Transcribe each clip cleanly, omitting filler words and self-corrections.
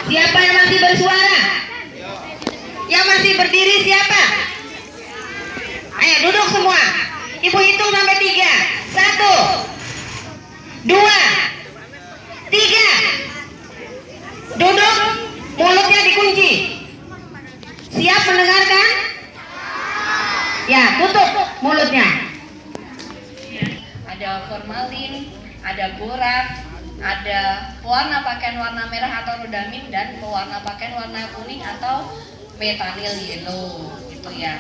Siapa yang masih bersuara? Yang masih berdiri siapa? Ayo duduk semua. Ibu hitung sampai 3. 1, 2, 3. Duduk, mulutnya dikunci. Siap mendengarkan? Ya, tutup mulutnya. Ada formalin, ada borak, ada pewarna pakaian warna merah atau rodamin, dan pewarna pakaian warna kuning atau metanyl yellow gitu ya.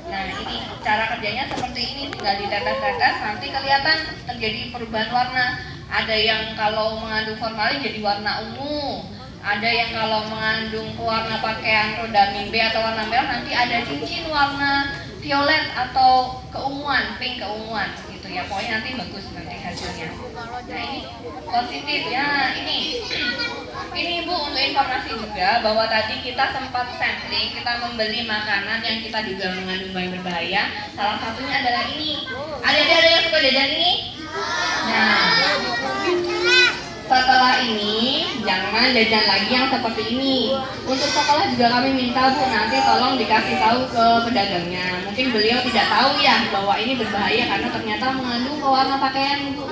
Nah, ini cara kerjanya seperti ini, tinggal ditetes-tetes, nanti kelihatan terjadi perubahan warna. Ada yang kalau mengandung formalin jadi warna ungu, ada yang kalau mengandung pewarna pakaian rodamin B atau warna merah nanti ada cincin warna violet atau keunguan, pink keunguan gitu ya. Pokoknya nanti bagus nanti hasilnya. Nah, ini positif ya. Ini Ibu untuk informasi juga bahwa tadi kita sempat sampling, kita membeli makanan yang kita juga mengandung bahan berbahaya. Salah satunya adalah ini. Ada yang suka jajan ini? Nah, setelah ini jangan jajan lagi yang seperti ini. Untuk sekolah juga kami minta Bu, nanti tolong dikasih tahu ke pedagangnya. Mungkin beliau tidak tahu ya bahwa ini berbahaya karena ternyata mengandung pewarna pakaian Bu.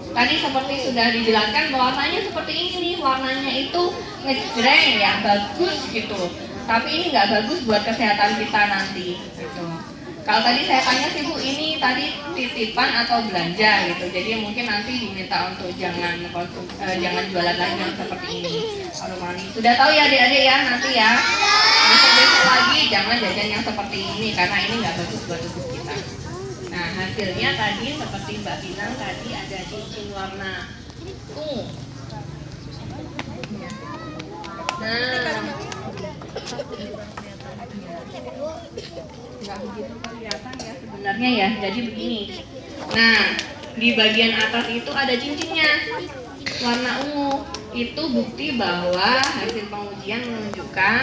Tadi seperti sudah dijelaskan warnanya seperti ini nih, warnanya itu ngejreng ya, bagus gitu. Tapi ini nggak bagus buat kesehatan kita nanti gitu. Kalau tadi saya tanya sih Bu, ini tadi titipan atau belanja gitu. Jadi mungkin nanti diminta untuk jangan jualan lagi yang seperti ini. Aromani. Sudah tahu ya adik-adik ya nanti ya. Besok lagi jangan jajan yang seperti ini karena ini nggak bagus buat tubuh kita. Nah, hasilnya tadi seperti Mbak bilang tadi ada cincin warna ungu. Nah, nggak begitu kelihatan ya sebenarnya ya. Jadi begini. Nah, di bagian atas itu ada cincinnya warna ungu. Itu bukti bahwa hasil pengujian menunjukkan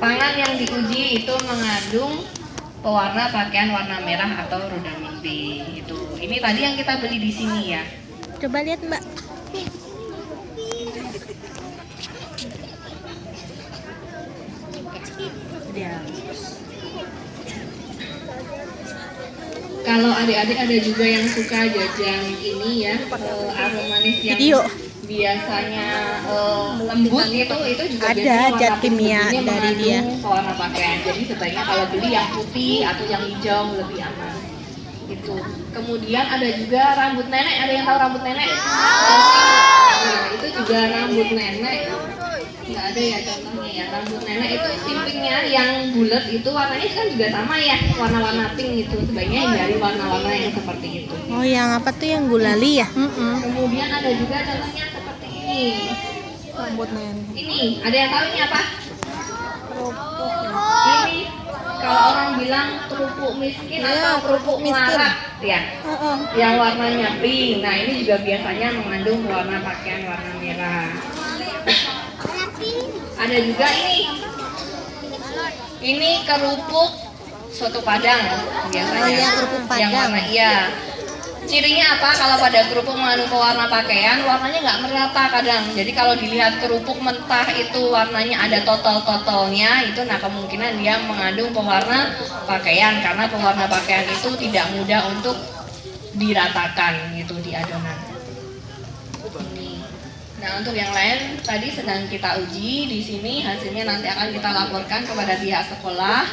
pangan yang diuji itu mengandung pewarna pakaian warna merah atau rodamin B itu. Ini tadi yang kita beli di sini ya. Coba lihat Mbak. Kalau adik-adik ada juga yang suka jajan ini ya, aromanis yang Video. biasanya lembut itu juga Ada zat kimia dari dia. pewarna pakaian. Jadi sebaiknya kalau beli yang putih atau yang hijau lebih aman. Gitu. Kemudian ada juga rambut nenek. Ada yang tahu rambut nenek? Nah, itu juga rambut nenek. Nggak ada ya contohnya ya. Rambut nenek itu simpingnya yang bulat itu warnanya kan juga sama ya, warna-warna pink itu. Sebaiknya hindari warna-warna yang seperti itu. Oh, yang apa tuh yang gulali ya? Kemudian ada juga contohnya seperti ini. Rambut nenek. Ini, ada yang tahu ini apa? Ini kalau orang bilang kerupuk miskin atau kerupuk melarat ya. Yang warnanya pink. Nah, ini juga biasanya mengandung warna pakaian warna merah. Ada juga ini. Ini kerupuk soto Padang biasanya. Oh, ya, kerupuk Padang. Yang warna iya. Cirinya apa? Kalau pada kerupuk mengandung pewarna pakaian, warnanya nggak merata kadang. Jadi kalau dilihat kerupuk mentah itu warnanya ada totol-totolnya, itu nah kemungkinan dia mengandung pewarna pakaian karena pewarna pakaian itu tidak mudah untuk diratakan gitu di adonan. Nah, untuk yang lain tadi sedang kita uji di sini, hasilnya nanti akan kita laporkan kepada pihak sekolah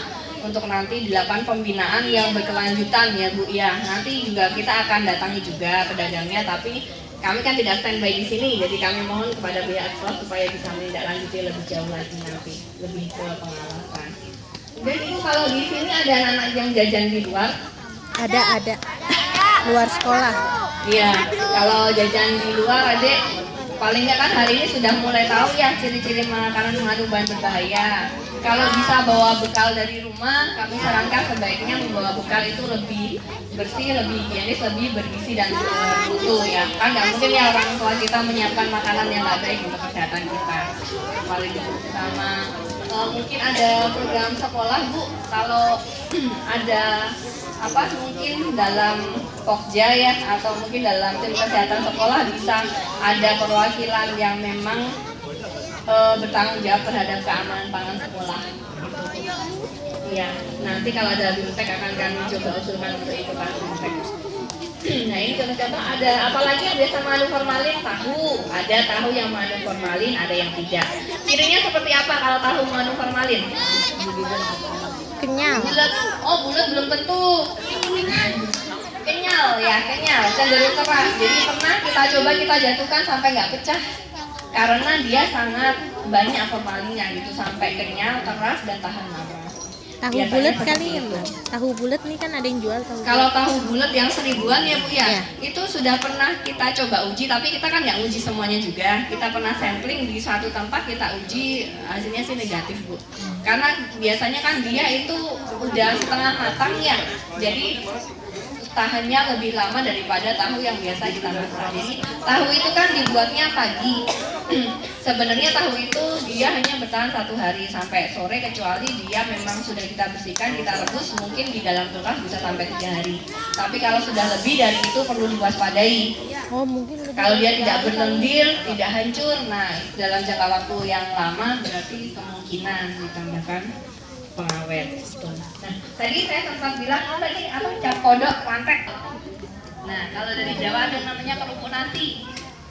untuk nanti dilakukan pembinaan yang berkelanjutan ya Bu ya. Nanti juga kita akan datangi juga pedagangnya, tapi kami kan tidak standby di sini, jadi kami mohon kepada pihak sekolah supaya bisa menindaklanjuti lebih jauh lagi nanti, lebih ke pengawasan. Dan Ibu kalau di sini ada anak-anak yang jajan di luar? Ada. Luar sekolah. Iya, kalau jajan di luar Adik paling nggak kan hari ini sudah mulai tahu ya ciri-ciri makanan mengandung bahan berbahaya. Kalau bisa bawa bekal dari rumah, kami sarankan sebaiknya membawa bekal itu lebih bersih, lebih higienis, lebih bergizi dan bermutu ya. Kan nggak mungkin ya orang tua kita menyiapkan makanan yang nggak baik untuk kesehatan kita. Paling sama mungkin ada program sekolah Bu, kalau ada apa mungkin dalam Pokja ya, atau mungkin dalam tim kesehatan sekolah bisa ada perwakilan yang memang bertanggung jawab terhadap keamanan pangan sekolah. Ya, nanti kalau ada BIMTEK akan kami coba usulkan untuk itu Pak BIMTEK. Nah ini contoh-contoh ada, apalagi yang biasa mengandung formalin, tahu. Ada tahu yang mengandung formalin, ada yang tidak. Cirinya seperti apa kalau tahu mengandung formalin? Kenyal. Bulat, oh bulat belum tentu. Kenyal ya, kenyal, cenderung keras. Jadi pernah kita jatuhkan sampai nggak pecah. Karena dia sangat banyak formalinnya gitu, sampai kenyal, keras, dan tahan lama. Tahu Biasanya bulat seperti kali ya, itu. Mbak? Tahu bulat nih kan ada yang jual tahu. Kalau tahu bulat yang 1000-an ya Bu ya, Iya. itu sudah pernah kita coba uji, tapi kita kan nggak uji semuanya juga. Kita pernah sampling di suatu tempat, kita uji, hasilnya sih negatif Bu. Karena biasanya kan dia itu udah setengah matang ya, jadi tahannya lebih lama daripada tahu yang biasa kita masak. Jadi tahu itu kan dibuatnya pagi. Sebenarnya tahu itu dia hanya bertahan 1 hari sampai sore, kecuali dia memang sudah kita bersihkan, kita rebus, mungkin di dalam kulkas bisa sampai 3 hari. Tapi kalau sudah lebih dari itu perlu diwaspadai. Oh, mungkin lebih. Kalau dia tidak berlendir, tidak hancur, nah dalam jangka waktu yang lama berarti kemungkinan ditambahkan pengawet. Nah, tadi saya sempat bilang tadi apa cap kodok lantek. Nah, kalau dari Jawa ada namanya kerupuk nasi,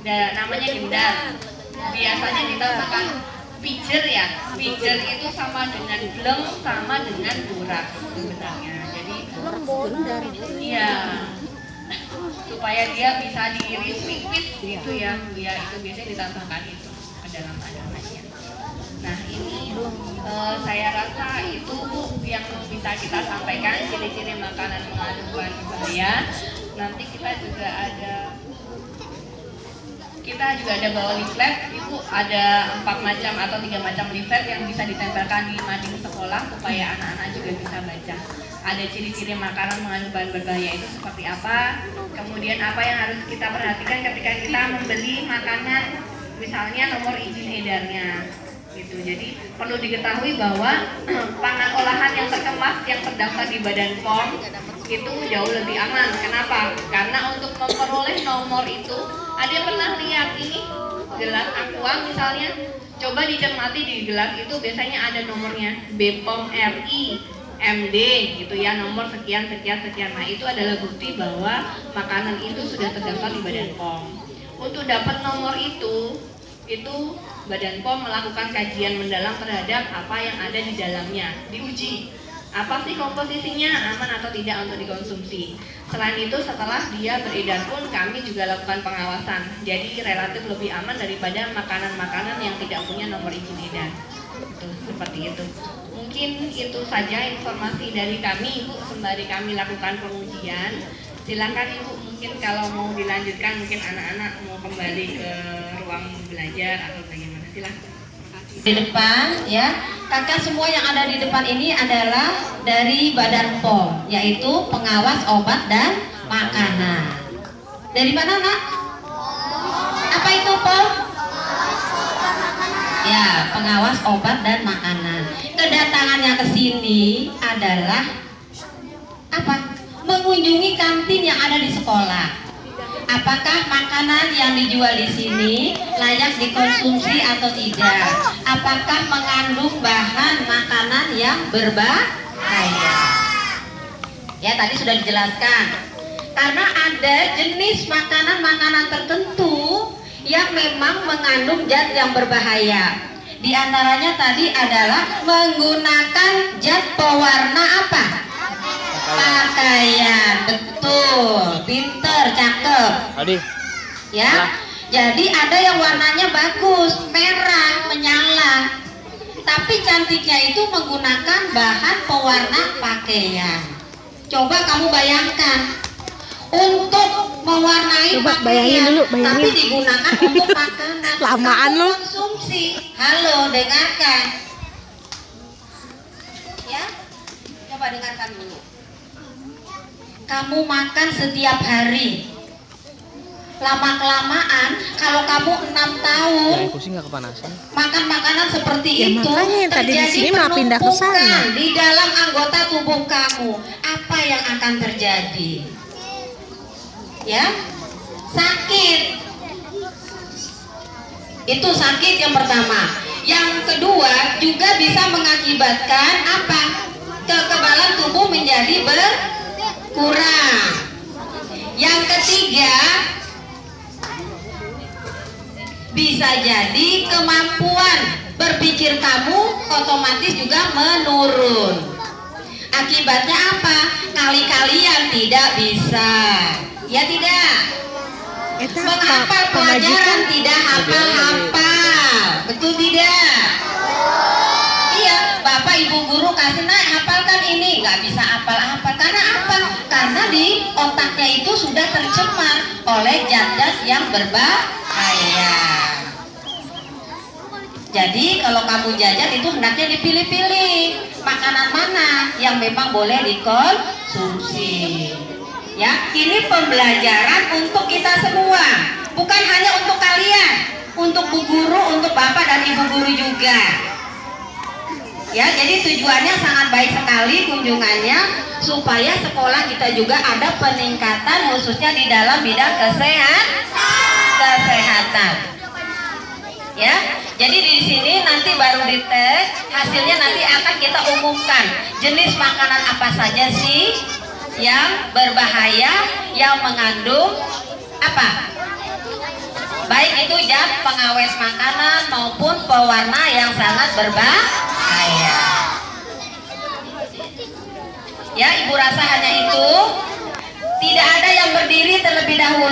ada namanya gendang. Biasanya ditambahkan pijer ya. Pijer itu sama dengan bleng, sama dengan burak sebenarnya. Jadi iya, supaya dia bisa diiris tipis gitu ya. Ya itu biasanya ditambahkan itu ke dalam adomannya. Nah ini saya rasa itu yang bisa kita sampaikan, ciri-ciri makanan mengandung bahan berbahaya. Nanti kita juga ada bawa leaflet, itu ada 4 macam atau 3 macam leaflet yang bisa ditempelkan di mading sekolah supaya anak-anak juga bisa baca. Ada ciri-ciri makanan mengandung bahan berbahaya itu seperti apa, kemudian apa yang harus kita perhatikan ketika kita membeli makanan, misalnya nomor izin edarnya. Gitu. Jadi perlu diketahui bahwa pangan olahan yang terkemas yang terdaftar di Badan POM itu jauh lebih aman. Kenapa? Karena untuk memperoleh nomor itu, ada yang pernah lihat ini gelas aqua misalnya, coba dicermati di gelas itu biasanya ada nomornya BPOM RI MD gitu ya, nomor sekian sekian sekian. Nah itu adalah bukti bahwa makanan itu sudah terdaftar di Badan POM. Untuk dapat nomor itu Badan POM melakukan kajian mendalam terhadap apa yang ada di dalamnya, diuji apa sih komposisinya, aman atau tidak untuk dikonsumsi. Selain itu setelah dia beredar pun kami juga lakukan pengawasan, jadi relatif lebih aman daripada makanan-makanan yang tidak punya nomor izin edar. Itu seperti itu. Mungkin itu saja informasi dari kami Ibu sembari kami lakukan pengujian. Silakan Ibu, mungkin kalau mau dilanjutkan, mungkin anak-anak mau kembali ke ruang belajar atau bagaimana, silakan. Di depan ya, kakak semua yang ada di depan ini adalah dari Badan POM, yaitu pengawas obat dan makanan. Dari mana nak? Apa itu POM? Ya, pengawas obat dan makanan. Kedatangannya ke sini adalah apa? Mengunjungi kantin yang ada di sekolah. Apakah makanan yang dijual di sini layak dikonsumsi atau tidak? Apakah mengandung bahan makanan yang berbahaya? Ya, tadi sudah dijelaskan. Karena ada jenis makanan-makanan tertentu yang memang mengandung zat yang berbahaya. Di antaranya tadi adalah menggunakan zat pewarna apa? Pakaian. Betul, pinter, cakep. Tadi. Ya, jadi ada yang warnanya bagus, merah, menyala. Tapi cantiknya itu menggunakan bahan pewarna pakaian. Coba kamu bayangkan, untuk mewarnai Coba pakaian, bayangin dulu, bayangin. tapi digunakan untuk makanan. Lamaan Kamu lu. konsumsi. Halo, dengarkan. Ya, coba dengarkan dulu. Kamu makan setiap hari, lama-kelamaan kalau kamu 6 tahun Yang pusing nggak kepanasan? makan makanan seperti Ya, itu, makanya yang tadi di terjadi sini malah pindah ke sana. penumpukan di dalam anggota tubuh kamu. Apa yang akan terjadi? ya sakit. Itu sakit yang pertama. Yang kedua juga bisa mengakibatkan apa? Kekebalan tubuh menjadi berkurang. Yang ketiga bisa jadi kemampuan berpikir kamu otomatis juga menurun. Akibatnya apa? Kali-kalian tidak bisa, ya tidak? Menghafal pelajaran tidak hafal-hafal, betul tidak? Iya, bapak ibu guru kasih naik hafalkan ini, nggak bisa hafal-hafal. Karena apa? Karena di otaknya itu sudah tercemar oleh zat-zat yang berbahaya. Jadi kalau kamu jajan itu hendaknya dipilih-pilih makanan mana yang memang boleh dikonsumsi. Ya, ini pembelajaran untuk kita semua, bukan hanya untuk kalian, untuk bu guru, untuk bapak dan ibu guru juga. Ya, jadi tujuannya sangat baik sekali kunjungannya supaya sekolah kita juga ada peningkatan khususnya di dalam bidang kesehatan. Ya, jadi di sini nanti baru dites, hasilnya nanti akan kita umumkan jenis makanan apa saja sih yang berbahaya, yang mengandung apa? Baik itu zat pengawet makanan maupun pewarna yang sangat berbahaya. Ya, ibu rasa hanya itu. Tidak ada yang berdiri terlebih dahulu.